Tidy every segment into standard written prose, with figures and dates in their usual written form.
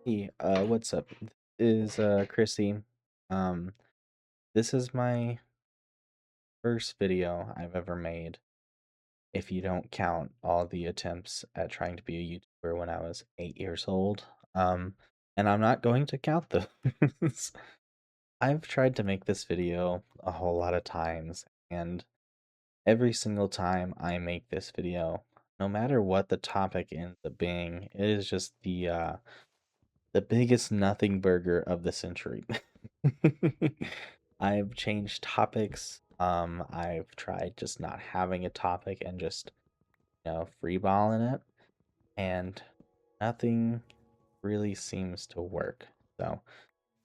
Hey, what's up? Is Chrissy. Um, this is my first video I've ever made, if you don't count all the attempts at trying to be a YouTuber when I was 8 years old. Um, and I'm not going to count those. I've tried to make this video a whole lot of times, and every single time I make this video, no matter what the topic ends up being, it is just the biggest nothing burger of the century. I've changed topics. I've tried just not having a topic and just, freeballing it, and nothing really seems to work. So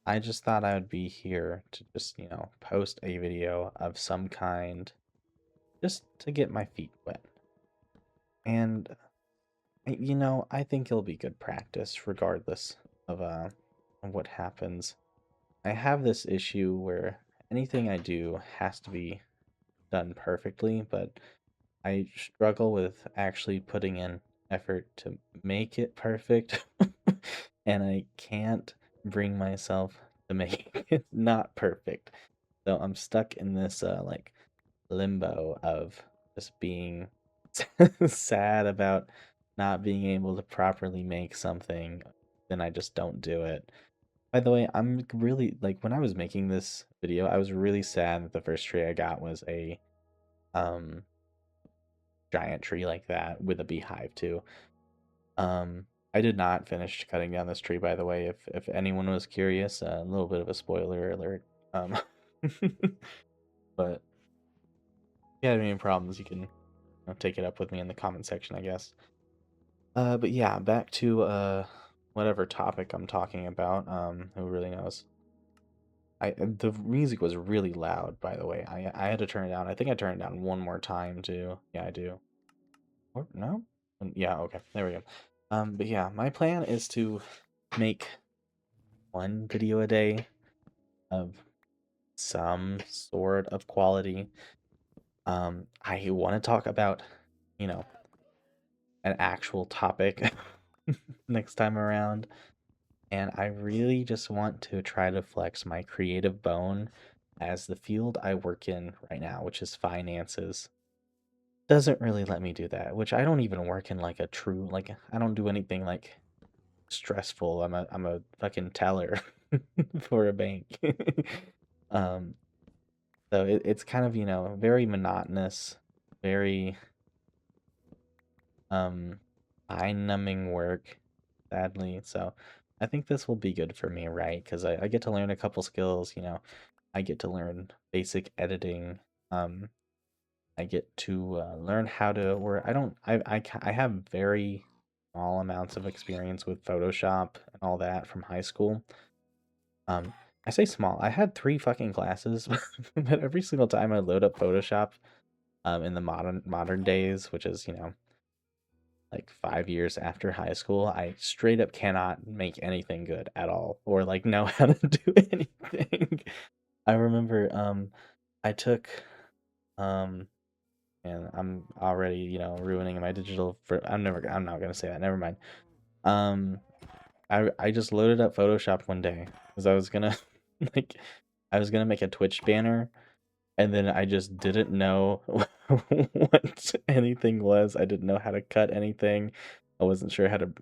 I just thought I would be here to just, post a video of some kind just to get my feet wet. And, I think it'll be good practice regardless of what happens. I have this issue where anything I do has to be done perfectly, but I struggle with actually putting in effort to make it perfect. And I can't bring myself to make it not perfect. So I'm stuck in this like limbo of just being sad about not being able to properly make something, then I just don't do it. By the way, I'm really like when I was making this video, I was really sad that the first tree I got was a um giant tree like that with a beehive too. I did not finish cutting down this tree, by the way, if anyone was curious. A little bit of a spoiler alert. Um but if you have any problems, you can take it up with me in the comment section, I guess. But yeah, back to whatever topic I'm talking about. Who really knows? The music was really loud, by the way. I had to turn it down. I think I turned it down one more time too. Yeah, I do. Or no? Yeah, okay. There we go. But yeah, my plan is to make one video a day of some sort of quality. I want to talk about, you know, an actual topic next time around. And I really just want to try to flex my creative bone as the field I work in right now, which is finances, doesn't really let me do that, which I don't even work in like a true like I don't do anything like stressful. I'm a fucking teller for a bank. um so it's kind of, very monotonous, very um eye-numbing work, sadly. So I think this will be good for me, right? Because I get to learn a couple skills, I get to learn basic editing. Um, I get to learn how to work. I have very small amounts of experience with Photoshop and all that from high school. Um, I say small. I had three fucking classes, but every single time I load up Photoshop, in the modern days, which is, like 5 years after high school, I straight up cannot make anything good at all or like know how to do anything. I remember I took um and I'm already, ruining my digital for I'm not gonna say that, never mind. Um I just loaded up Photoshop one day because I was gonna like I was gonna make a Twitch banner, and then I just didn't know what anything was. I didn't know how to cut anything. I wasn't sure how to,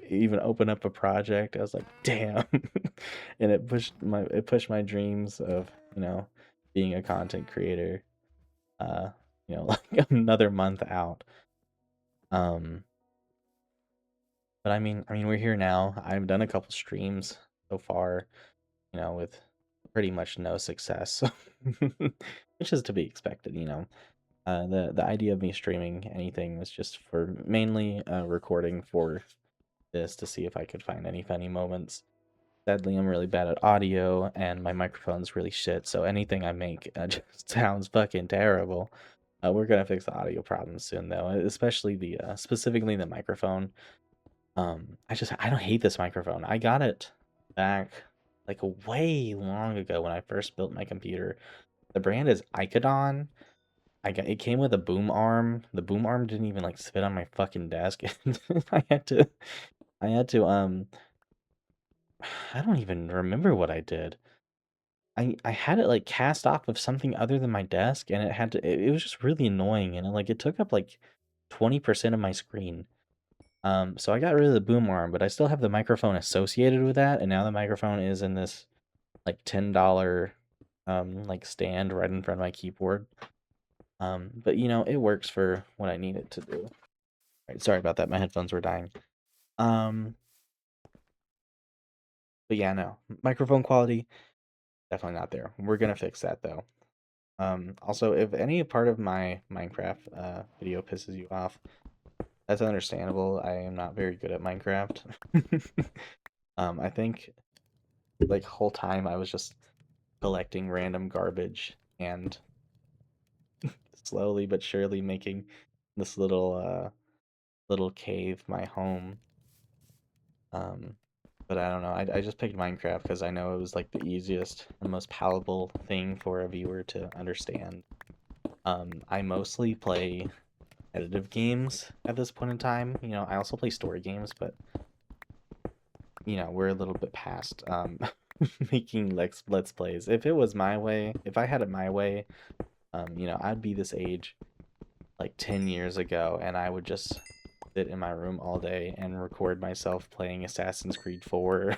even open up a project. I was like, damn. And it pushed my dreams of, being a content creator, uh, like another month out. Um, but I mean, we're here now. I've done a couple streams so far, with pretty much no success, which is to be expected. The idea of me streaming anything was just for mainly recording for this to see if I could find any funny moments. Sadly, I'm really bad at audio, and my microphone's really shit. So anything I make just sounds fucking terrible. We're gonna fix the audio problem soon, though, especially the specifically the microphone. I don't hate this microphone. I got it back like way long ago when I first built my computer. The brand is Icodon. It came with a boom arm. The boom arm didn't even like fit on my fucking desk. I had to I had to I don't even remember what I did. I had it like cast off of something other than my desk, and it was just really annoying, and it took up like 20% of my screen. So I got rid of the boom arm, but I still have the microphone associated with that, and now the microphone is in this like $10 like stand right in front of my keyboard. But it works for what I need it to do. Right, sorry about that. My headphones were dying. Um, but yeah, no. Microphone quality definitely not there. We're gonna fix that though. Also, if any part of my Minecraft video pisses you off, that's understandable. I am not very good at Minecraft. I think like whole time I was just collecting random garbage and slowly but surely making this little cave my home. Um, but I don't know. I just picked Minecraft because I know it was like the easiest and most palatable thing for a viewer to understand. I mostly play competitive games at this point in time. I also play story games, but we're a little bit past making let's plays. If it was my way, if I had it my way, I'd be this age like 10 years ago, and I would just sit in my room all day and record myself playing Assassin's Creed 4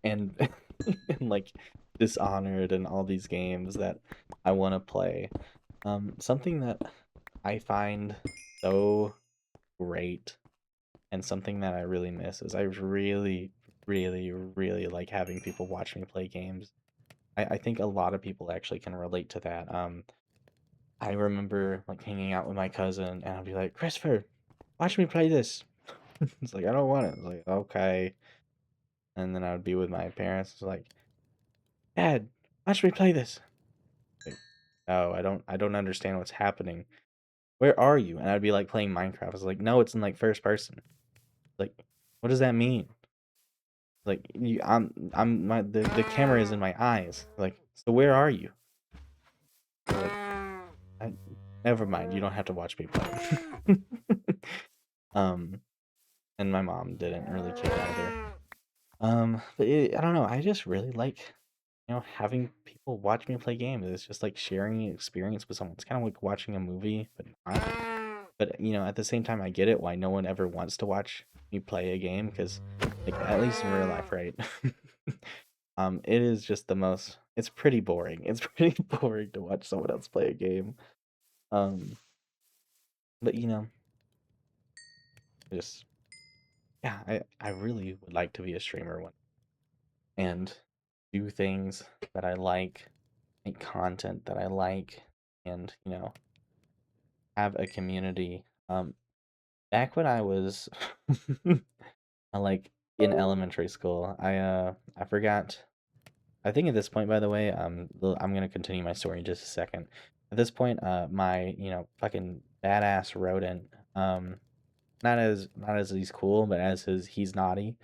and and like Dishonored and all these games that I want to play. Something that I find so great and something that I really miss is I really, really, really like having people watch me play games. I think a lot of people actually can relate to that. I remember like hanging out with my cousin and I'd be like, Christopher, watch me play this. It's like, I don't want it. It's like, okay. And then I would be with my parents. It's like, Dad, watch me play this. Like, no, I don't understand what's happening. Where are you? And I'd be like playing Minecraft. I was like, no, it's in like first person. Like, what does that mean? Like I'm the camera is in my eyes. Like, so where are you? Like, I, never mind. You don't have to watch me play. um, and my mom didn't really care either. But I don't know. I just really like having people watch me play games. It's just like sharing an experience with someone. It's kind of like watching a movie, but not. But at the same time, I get it why no one ever wants to watch me play a game because, like, at least in real life, right? It is just the most. It's pretty boring. It's pretty boring to watch someone else play a game. Um, but just yeah, I really would like to be a streamer one and do things that I like, make content that I like, and have a community. Back when I was like in elementary school, I forgot. I think at this point, by the way, I'm gonna continue my story in just a second. At this point, my fucking badass rodent, not as he's cool, but as he's naughty.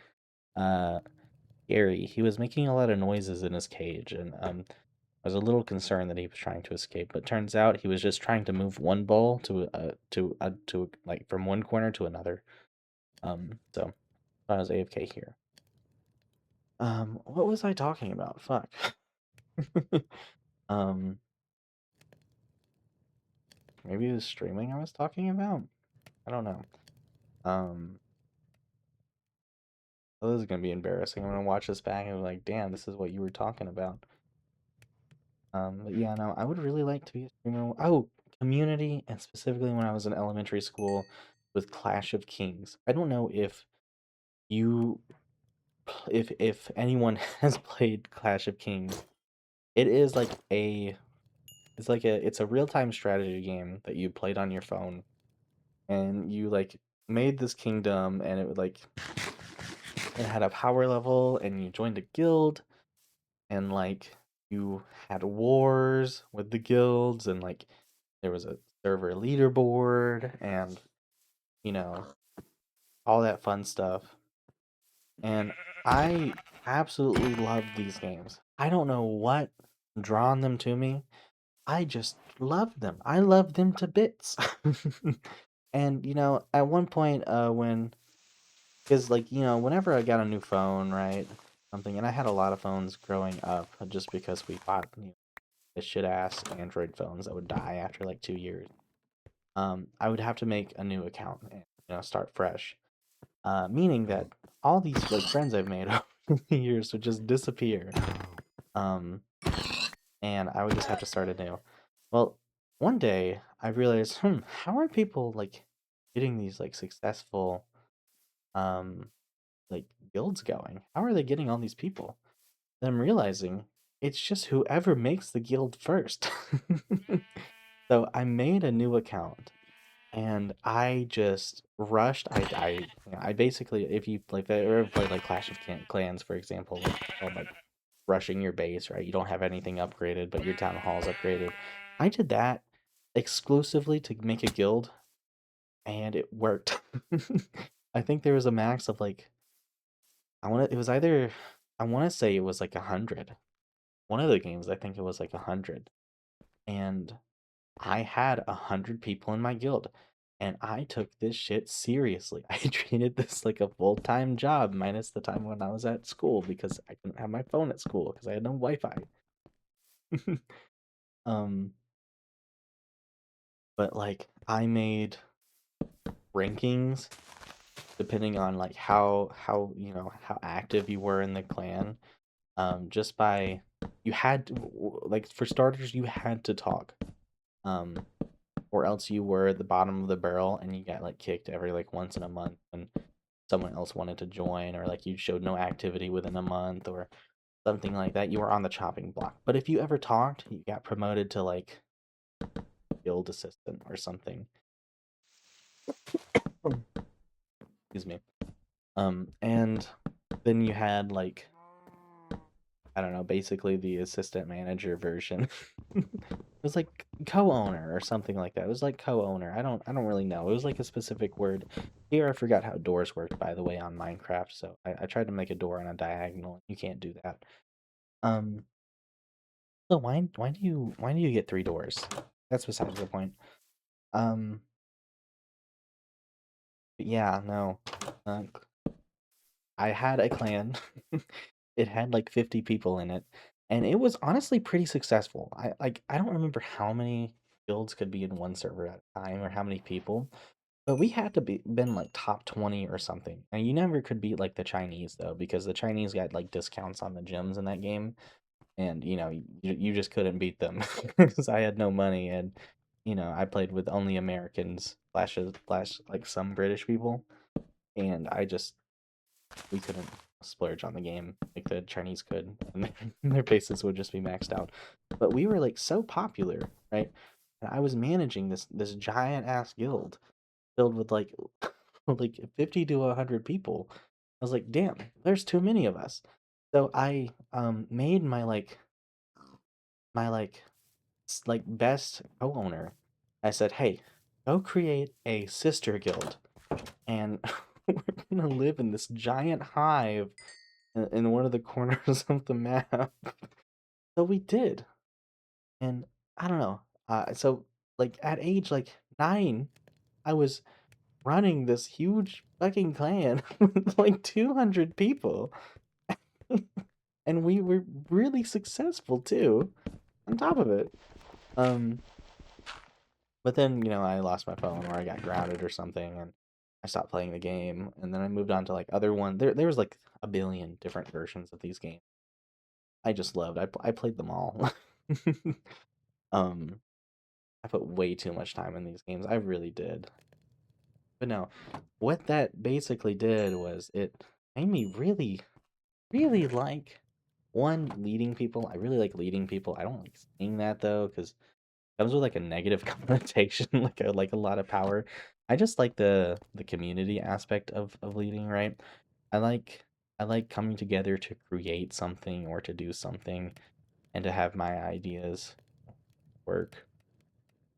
Uh, Gary, he was making a lot of noises in his cage, and I was a little concerned that he was trying to escape. But turns out he was just trying to move one ball to like from one corner to another. So I was AFK here. What was I talking about? Fuck. um, maybe it was streaming I was talking about. I don't know. Um, oh, this is gonna be embarrassing. I'm gonna watch this back and be like, damn, this is what you were talking about. But yeah, no, I would really like to be a streamer. Oh, community, and specifically when I was in elementary school with Clash of Kings. I don't know you, if anyone has played Clash of Kings. It is like it's a real time strategy game that you played on your phone, and you like made this kingdom, and it had a power level, and you joined a guild, and like you had wars with the guilds, and like there was a server leaderboard, and you know all that fun stuff. And I absolutely love these games. I don't know what drawn them to me. I just love them. I love them to bits. And at one point, when Because like, whenever I got a new phone, right? Something, and I had a lot of phones growing up just because we bought the shit ass Android phones that would die after like 2 years. I would have to make a new account and start fresh. Meaning that all these like friends I've made over the years would just disappear. Um, and I would just have to start anew. Well, one day I realized, how are people like getting these like successful um like guilds going? How are they getting all these people? And I'm realizing it's just whoever makes the guild first. So I made a new account and I just rushed. I basically, if you like, ever played like Clash of Clans, for example, like rushing your base, right? You don't have anything upgraded, but your town hall's upgraded. I did that exclusively to make a guild, and it worked. I think there was a max of like it was either I want to say it was like 100. One of the games I think it was like 100, and I had 100 people in my guild, and I took this shit seriously. I treated this like a full-time job, minus the time when I was at school because I couldn't have my phone at school because I had no Wi-Fi. um, but like I made rankings depending on like how active you were in the clan. Just by you had to, like for starters you had to talk. Um, or else you were at the bottom of the barrel and you got like kicked every like once in a month when someone else wanted to join, or like you showed no activity within a month or something like that. You were on the chopping block. But if you ever talked, you got promoted to like guild assistant or something. Excuse me. And then you had like, I don't know, basically the assistant manager version. It was like co-owner or something like that. It was like co-owner. I don't really know. It was like a specific word. Here I forgot how doors worked, by the way, on Minecraft. So I tried to make a door on a diagonal. You can't do that. Um so why do you get three doors? That's besides the point. Um but yeah, no. Uh, I had a clan. It had like 50 people in it, and it was honestly pretty successful. I don't remember how many guilds could be in one server at a time or how many people, but we had to be been like top 20 or something. And you never could beat like the Chinese though, because the Chinese got like discounts on the gyms in that game, and you just couldn't beat them because I had no money, and I played with only Americans, slash like some British people, and we couldn't splurge on the game like the Chinese could, and their bases would just be maxed out. But we were like so popular, right? And I was managing this giant ass guild filled with like like 50 to 100 people. I was like, damn, there's too many of us. So I made my best co-owner. I said, hey, go create a sister guild, and we're gonna live in this giant hive in one of the corners of the map. So we did, and I don't know. So like at age like 9, I was running this huge fucking clan with like 200 people, and we were really successful too. On top of it, um, but then I lost my phone or I got grounded or something, and I stopped playing the game, and then I moved on to like other one. There was like a billion different versions of these games. I just loved. I played them all. um, I put way too much time in these games. I really did. But no, what that basically did was it made me really, really like one leading people. I really like leading people. I don't like saying that though, because it comes with like a negative connotation, like a lot of power. I just like the community aspect of leading, right? I like I like coming together to create something or to do something and to have my ideas work.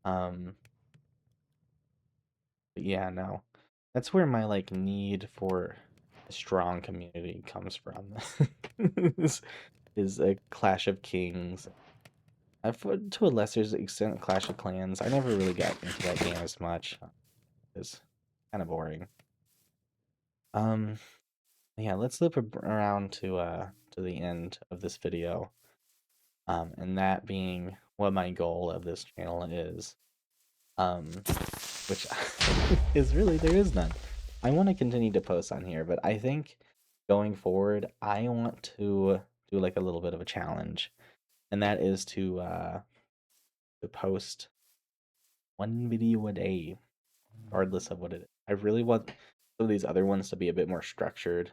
Um, but yeah, no. That's where my like need for a strong community comes from. is is a Clash of Kings. To a lesser extent, Clash of Clans. I never really got into that game as much. It's kind of boring. Um, yeah, let's loop around to the end of this video. And that being what my goal of this channel is. Um, which is really there is none. I want to continue to post on here, but I think going forward, I want to do like a little bit of a challenge, and that is to post one video a day, regardless of what it is. I really want some of these other ones to be a bit more structured,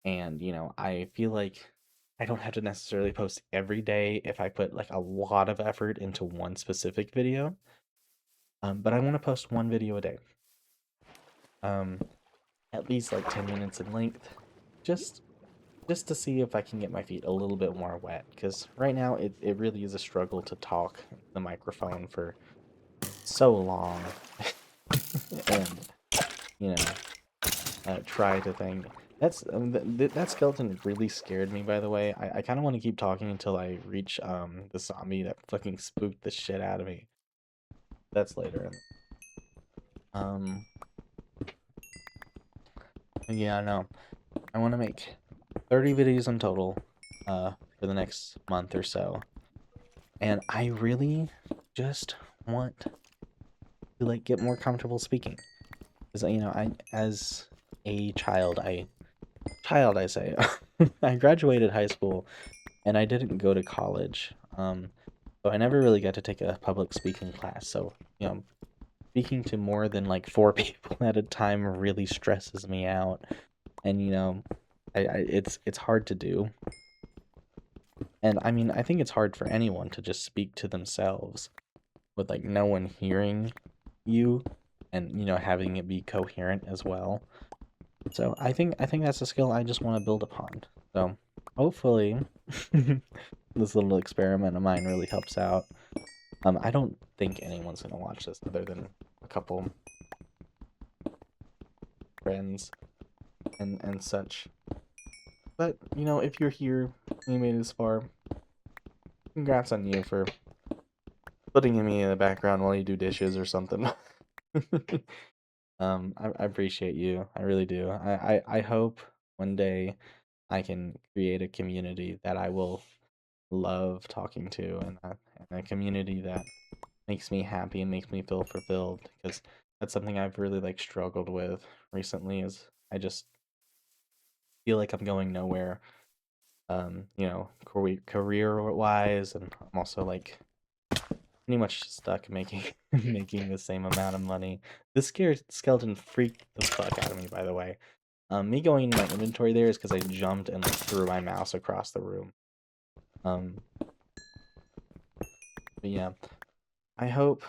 and I feel like I don't have to necessarily post every day if I put like a lot of effort into one specific video. But I want to post one video a day. Um, at least like 10 minutes in length, just just to see if I can get my feet a little bit more wet. Because right now it really is a struggle to talk the microphone for so long, and you know try to think. That's that skeleton really scared me. By the way, I kind of want to keep talking until I reach the zombie that fucking spooked the shit out of me. That's later. Um, yeah, no, I want to make 30 videos in total, for the next month or so, and I really just want to like get more comfortable speaking. Because I as a child, I say, I graduated high school and I didn't go to college. So I never really got to take a public speaking class. So, speaking to more than like four people at a time really stresses me out. And it's hard to do. And I mean, I think it's hard for anyone to just speak to themselves with like no one hearing you, and having it be coherent as well. So I think that's a skill I just want to build upon. So hopefully this little experiment of mine really helps out. I don't think anyone's gonna watch this other than a couple friends and such. But if you're here and you made it this far, congrats on you for putting me in the background while you do dishes or something. I appreciate you. I really do. I hope one day I can create a community that I will love talking to, and a community that makes me happy and makes me feel fulfilled, because that's something I've really like struggled with recently, is I just feel like I'm going nowhere, career wise, and I'm also like pretty much stuck making making the same amount of money. This scared skeleton freaked the fuck out of me, by the way. Me going into my inventory there is because I jumped and like threw my mouse across the room. Um, but yeah, I hope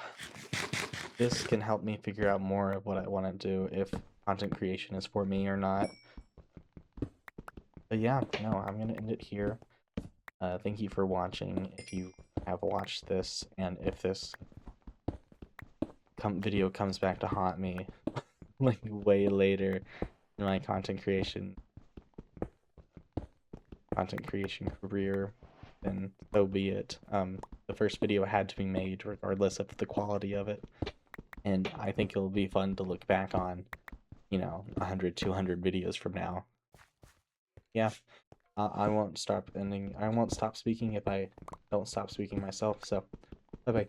this can help me figure out more of what I want to do, if content creation is for me or not. But yeah, no, I'm gonna end it here. Thank you for watching. If you have watched this, and if this video comes back to haunt me, like way later in my content creation career, then so be it. The first video had to be made regardless of the quality of it, and I think it'll be fun to look back on, 100, 200 videos from now. Yeah, I won't stop speaking if I don't stop speaking myself. So, bye bye.